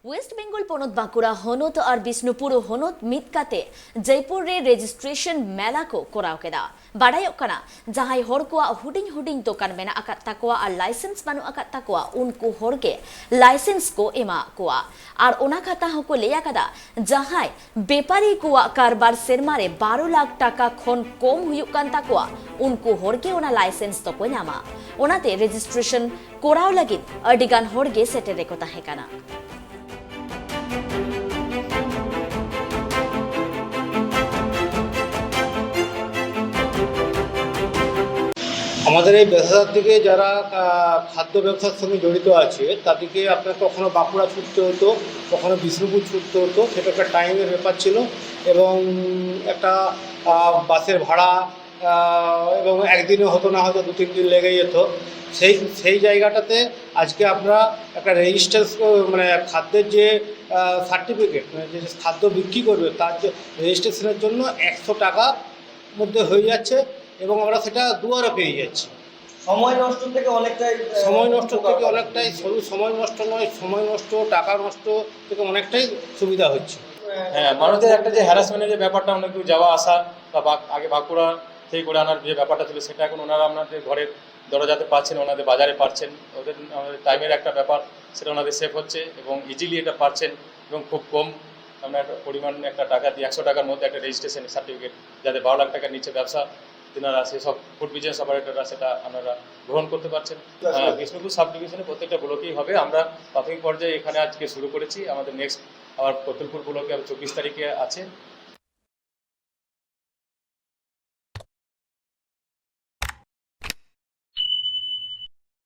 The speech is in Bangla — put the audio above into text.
वेस्ट बेंगल पनत बांकुड़ा हनत और बिष्णुपुर हनत मितकाते जयपुर रे रेजिस्ट्रेशन मेला को कोराव केदा बाडायोग काना जहां हर को हुडिंग हुडिंग दोकान मेना आकात ताकोआ और लाइसेंस बानु आकात ताकोआ उनको हर के लाइसेंस को एमा कोआ और ओना खाता हको लेया कदा जहां बेपारी कोआ कारबार सेरमारे 12 लाख टाका खन कम हुयुक कान ताकोआ उनको हर के ओना लाइसेंस तो को नामा ओनाते रेजिस्ट्रेशन कोराव लगित अडिगान हर गे सेटेरे को ताहे काना। আমাদের এই ব্যবসার দিকে যারা খাদ্য ব্যবসার সঙ্গে জড়িত আছে তাদেরকে আপনার কখনো বাঁকুড়া ছুটতে হতো, কখনো বিষ্ণুপুর ছুটতে হতো, সেটা একটা টাইমের ব্যাপার ছিল এবং একটা বাসের ভাড়া এবং একদিনে হতো না, হয়তো 2-3 দিন লেগে যেত। সেই জায়গাটাতে আজকে আমরা একটা রেজিস্ট্রেশন মানে খাদ্যের যে সার্টিফিকেট মানে যে খাদ্য বিক্রি করবে তার যে রেজিস্ট্রেশনের জন্য 100 টাকার মধ্যে হয়ে যাচ্ছে এবং আমরা সেটা দুয়ারে পেয়ে যাচ্ছি। সময় নষ্ট থেকে অনেকটাই শুধু সময় নষ্ট নয়, সময় নষ্ট, টাকা নষ্ট থেকে অনেকটাই সুবিধা হচ্ছে। হ্যাঁ, মানুষদের একটা যে হ্যারাসমেন্টের যে ব্যাপারটা, অনেক দূর যাওয়া আসা বা আগে বাঁকুড়া থেকে করে আনার যে ব্যাপারটা ছিল সেটা এখন ওনারা আপনাদের ঘরের দরজাতে পাচ্ছেন, ওনাদের বাজারে পাচ্ছেন, আমাদের টাইমের একটা ব্যাপার সেটা ওনাদের সেভ হচ্ছে এবং ইজিলি এটা পাচ্ছেন এবং খুব কম আমরা একটা পরিমাণ একটা টাকা দিয়ে 100 টাকার মধ্যে একটা রেজিস্ট্রেশন সার্টিফিকেট যাদের 12 লাখ টাকার নিচে ব্যবসা তেনারা সেসব ফুড বিজনেস অপারেটররা সেটা আপনারা গ্রহণ করতে পারছেন। বিষ্ণুপুর সাব ডিভিশনে প্রত্যেকটা ব্লকেই হবে। আমরা প্রাথমিক পর্যায়ে এখানে আজকে শুরু করেছি, আমাদের নেক্সট আবার কতুলপুর ব্লকে 24 তারিখে আছে